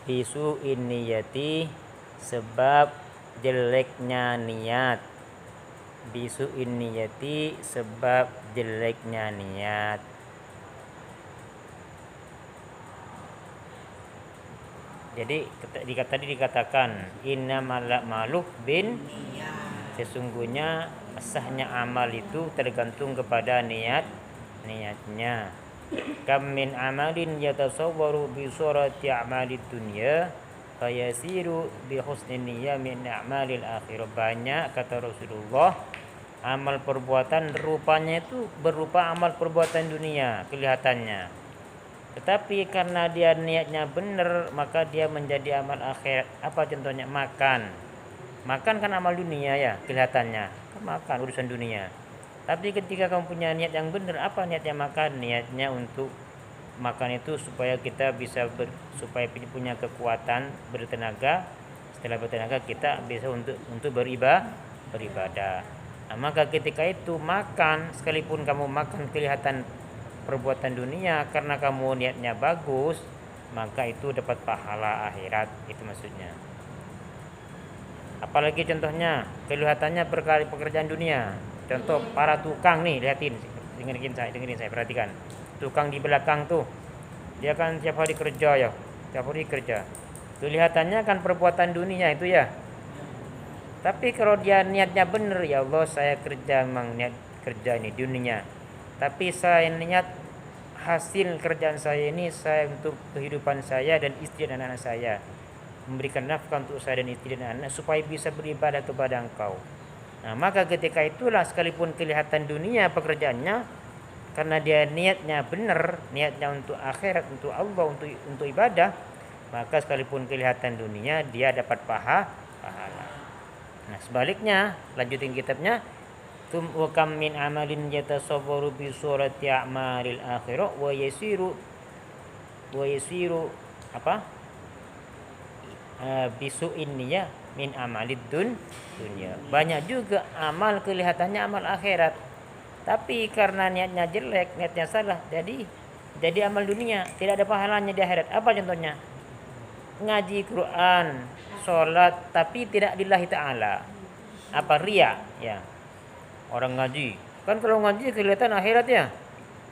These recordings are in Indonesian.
bisu niyati sebab jeleknya niat. Bisu niyati sebab jeleknya niat. Jadi tadi dikatakan innamal a'malu bin sesungguhnya sahnya amal itu tergantung kepada niatnya. Kam min amalin yatasawwaru bi surati a'malid dunya fayasiru bi husni niyyah min a'malil akhirah. Banyak kata Rasulullah amal perbuatan rupanya itu berupa amal perbuatan dunia kelihatannya. Tetapi karena dia niatnya benar, maka dia menjadi amal akhirat. Apa contohnya? Makan. Makan kan amal dunia ya, kelihatannya. Kan makan urusan dunia. Tapi ketika kamu punya niat yang benar, apa niatnya makan? Niatnya untuk makan itu supaya kita bisa supaya punya kekuatan, bertenaga. Setelah bertenaga kita bisa untuk beribadah. Nah, maka ketika itu makan, sekalipun kamu makan kelihatan perbuatan dunia karena kamu niatnya bagus, maka itu dapat pahala akhirat, itu maksudnya. Apalagi contohnya kelihatannya pekerjaan dunia. Contoh para tukang nih, lihatin, dengerin saya, perhatikan. Tukang di belakang tuh, dia kan tiap hari kerja ya, tiap hari kerja. Kelihatannya kan perbuatan dunia itu ya. Tapi kalau dia niatnya benar, ya Allah saya kerja memang niat kerja ini dunia. Tapi saya niat hasil kerjaan saya ini saya untuk kehidupan saya dan istri dan anak saya, memberikan nafkah untuk saya dan istri dan anak supaya bisa beribadah kepada Engkau. Nah, maka ketika itulah sekalipun kelihatan dunia pekerjaannya, karena dia niatnya benar, niatnya untuk akhirat, untuk Allah, untuk ibadah, maka sekalipun kelihatan dunia dia dapat pahala. Nah, sebaliknya lanjutin kitabnya. Wa kam min amalin yatasawwaru bi surati a'malil akhirah wa yasiru apa? Bisu'in niyah min amalid dunya. Banyak juga amal kelihatannya amal akhirat. Tapi karena niatnya jelek, niatnya salah, jadi amal dunia, tidak ada pahalanya di akhirat. Apa contohnya? Ngaji Quran, sholat tapi tidak lillahi ta'ala. Apa riya? Ya. Orang ngaji, kan kalau ngaji kelihatan akhirat ya.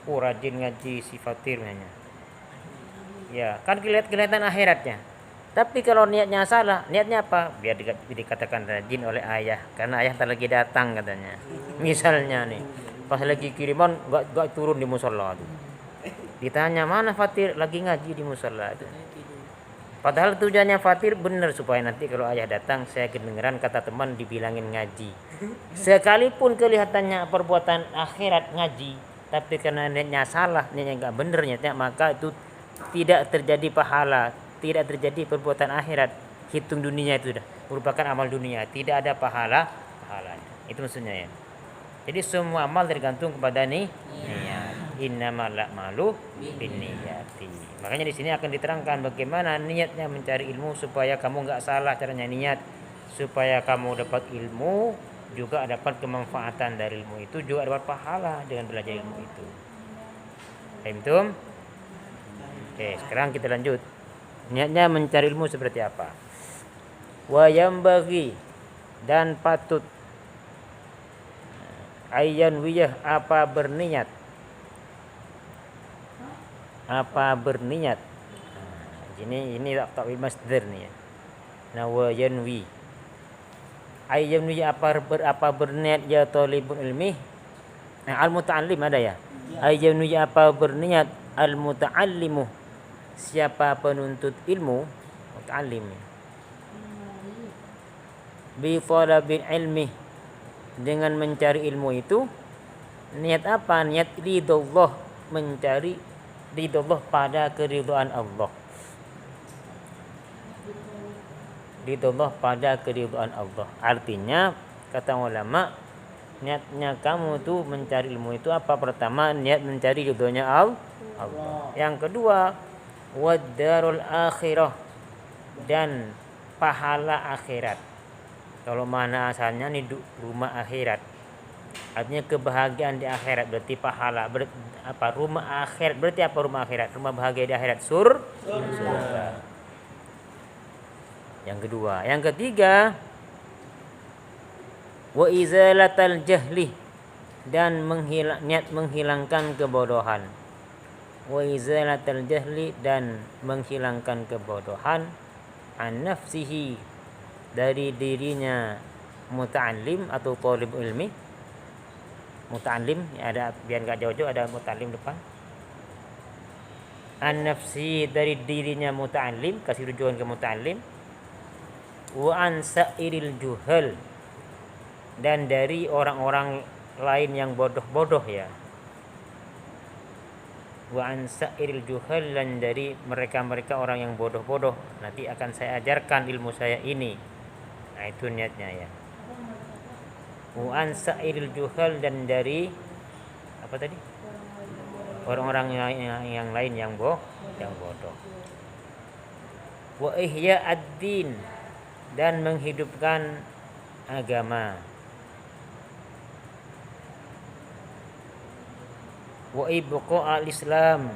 Rajin ngaji si Fatir namanya. Ya, kan kelihatan akhiratnya. Tapi kalau niatnya salah, niatnya apa? Biar dikatakan rajin oleh ayah, karena ayah tak lagi datang katanya. Misalnya nih, pas lagi kiriman enggak turun di musola tuh. Ditanya, "Mana Fatir?" "Lagi ngaji di musola." Itu. Padahal tujuannya Fatir benar supaya nanti kalau ayah datang saya kedengeran kata teman dibilangin ngaji. Sekalipun kelihatannya perbuatan akhirat ngaji, tapi karena niatnya salah, niatnya enggak benar niatnya, maka itu tidak terjadi pahala, tidak terjadi perbuatan akhirat. Hitung dunia itu sudah merupakan amal dunia, tidak ada pahalanya. Itu maksudnya ya. Jadi semua amal tergantung kepada niat. Innamal a'malu binniyati. Makanya di sini akan diterangkan bagaimana niatnya mencari ilmu supaya kamu enggak salah caranya niat, supaya kamu dapat ilmu juga dapat kemanfaatan dari ilmu itu, juga dapat pahala dengan belajar ilmu itu. Paham? Oke, sekarang kita lanjut. Niatnya mencari ilmu seperti apa? Wa yambaghi dan patut ayyan wiyah apa berniat. Ini takwil masdar nih ya. Nawa yanwi. Ayyanwi apa berniat ya talibul ilmi. Nah, al-muta'allim ada ya. Ayyanwi apa berniat al-muta'allimu. Siapa penuntut ilmu, muta'allim. Bi talabil ilmi, dengan mencari ilmu itu niat apa? Niat ridallah, mencari ridallah pada keridhaan Allah. Ridallah pada keridhaan Allah. Artinya kata ulama, niatnya kamu tuh mencari ilmu itu apa? Pertama, niat mencari ridhonya Allah. Yang kedua, wadarul akhirah, dan pahala akhirat. Kalau mana asalnya nih rumah akhirat, artinya kebahagiaan di akhirat, berarti pahala. Rumah akhirat berarti apa? Rumah akhirat, rumah bahagia di akhirat, surga. Yang kedua. Yang ketiga, wa izalatal jahli, dan niat menghilangkan kebodohan. Wa izalatal jahli, dan menghilangkan kebodohan an nafsihi, dari dirinya muta'allim atau talib ilmi. Muta'allim ada, biar enggak jauh-jauh ada muta'allim depan. An nafsi, dari dirinya muta'allim, kasih rujukan ke muta'allim. Wa an sa'iril juhal, dan dari orang-orang lain yang bodoh-bodoh ya. Wa an sa'iril juhal, dan dari mereka-mereka orang yang bodoh-bodoh. Nanti akan saya ajarkan ilmu saya ini. Nah, itu niatnya ya. Wa an sa'iril juhal, dan dari apa tadi? Orang-orang yang lain yang bodoh. Wa ihya ad-din, dan menghidupkan agama. Wa ibqa al-islam,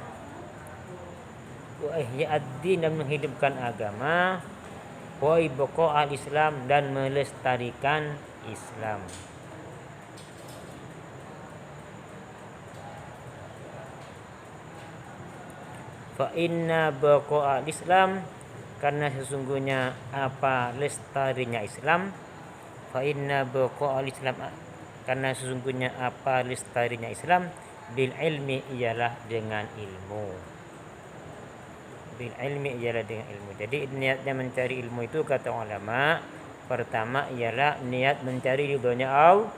wa ihya ad-din, dan menghidupkan agama. Wa ibqa al-islam, dan melestarikan Islam. Fa inna baqa al-islam, karena sesungguhnya apa lestarinya Islam. Fa inna baqa al-islam, karena sesungguhnya apa lestarinya Islam. Bil ilmi, ialah dengan ilmu. Bil ilmi, ialah dengan ilmu. Jadi niatnya mencari ilmu itu kata ulama, pertama ialah niat mencari ridhonya Allah.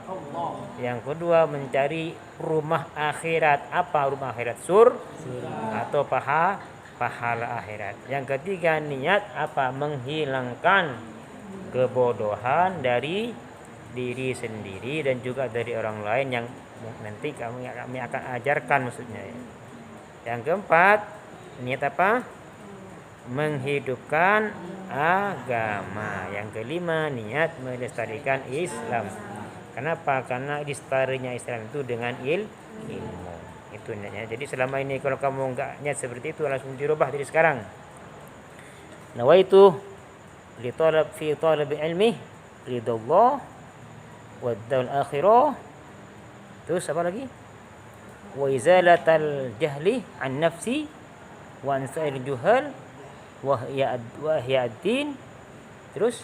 Yang kedua mencari rumah akhirat. Apa rumah akhirat? Surga atau pahala akhirat. Yang ketiga niat apa? Menghilangkan kebodohan dari diri sendiri dan juga dari orang lain yang nanti kami akan ajarkan maksudnya ya. Yang keempat niat apa? Menghidupkan agama. Yang kelima niat melestarikan Islam. Kenapa? Karena lestarinya Islam itu dengan ilmu. Itu niatnya. Jadi selama ini kalau kamu enggak niat seperti itu, langsung dirubah dari sekarang. Nawaitu li talab fi talab ilmi ridallah wa daul akhirah. Terus apa lagi? Wa izalatal jahli an nafsi wa an sa'il juhal wa hiya ad-din. Terus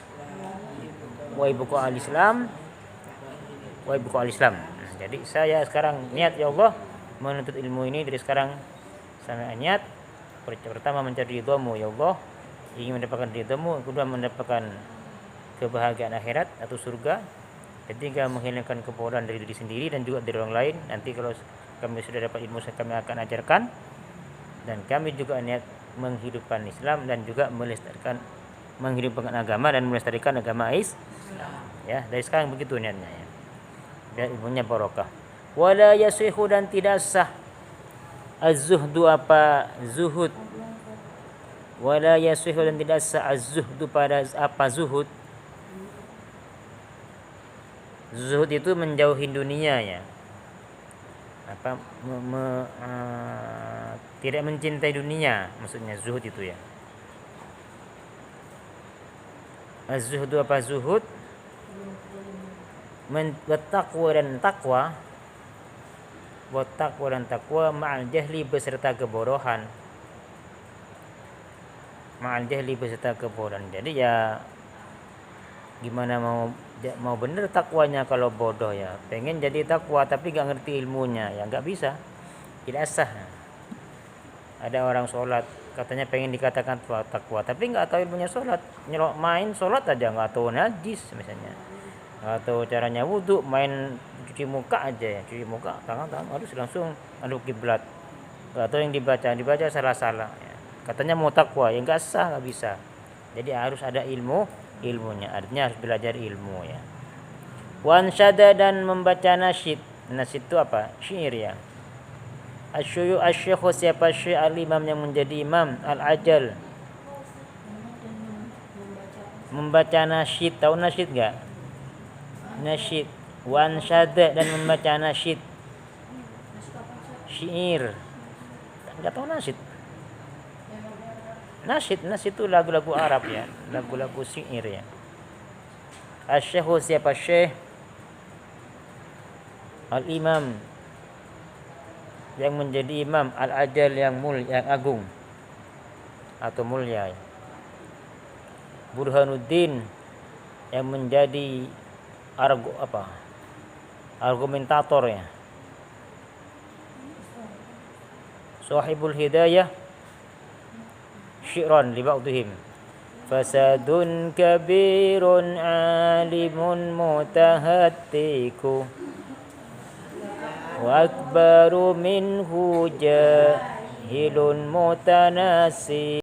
wa ibqa al-islam, wa ibqa al-islam. Jadi saya sekarang niat ya Allah menuntut ilmu ini dari sekarang. Saya niat pertama mencari ridhamu ya Allah, ingin mendapatkan ridhamu. Kedua mendapatkan kebahagiaan akhirat atau surga. Ketiga menghilangkan kebodohan dari diri sendiri dan juga dari orang lain. Nanti kalau kami sudah dapat ilmu, kami akan ajarkan. Dan kami juga niat menghidupkan Islam dan juga melestarikan, menghidupkan agama dan melestarikan agama Islam. Ya, dari sekarang begitu niatnya ya. Dan ilmunya barokah. Wala yasihu, dan tidak sah az-zuhdu apa zuhud. Wala yasihu, dan tidak sah az-zuhdu pada apa zuhud. Zuhud itu menjauhi dunia ya. Apa tidak mencintai dunia, maksudnya zuhud itu ya. Az-zuhdu apa zuhud? Bertakwa dan takwa. Bertakwa dan takwa ma'al jahli, beserta kebodohan. Ma'al jahli, beserta kebodohan. Jadi ya gimana mau bener takwanya kalau bodoh ya. Pengen jadi takwa tapi gak ngerti ilmunya ya nggak bisa, tidak sah. Ada orang sholat katanya pengen dikatakan takwa tapi nggak tahu ilmunya sholat, nyelok main sholat aja nggak tahu najis misalnya, nggak tahu caranya wudhu, main cuci muka aja ya, cuci muka tangan harus langsung adu kiblat, nggak tahu yang dibaca salah ya. Katanya mau takwa ya nggak sah, nggak bisa. Jadi harus ada ilmunya, artinya harus belajar ilmu ya. Wansyada, dan membaca nasyid. Nasyid itu apa? Syair ya. Asy-syekh, siapa syekh al-imam yang menjadi imam al-ajal. Membaca nasyid, tahu nasyid enggak? Nasyid. Wansyada, dan membaca nasyid. Syair. Enggak tahu nasyid. Nasyid itu lagu-lagu Arab ya, lagu-lagu syair ya. Asy-Syekhu siapa Syekh? Al-Imam yang menjadi imam, Al-Ajal yang mulia, yang agung atau mulia. Burhanuddin yang menjadi argumentator ya. Sahibul Hidayah syi'ran li ba'dihim. Fasadun kabirun alimun mutahattiku wa akbaru minhu jahilun mutanasi.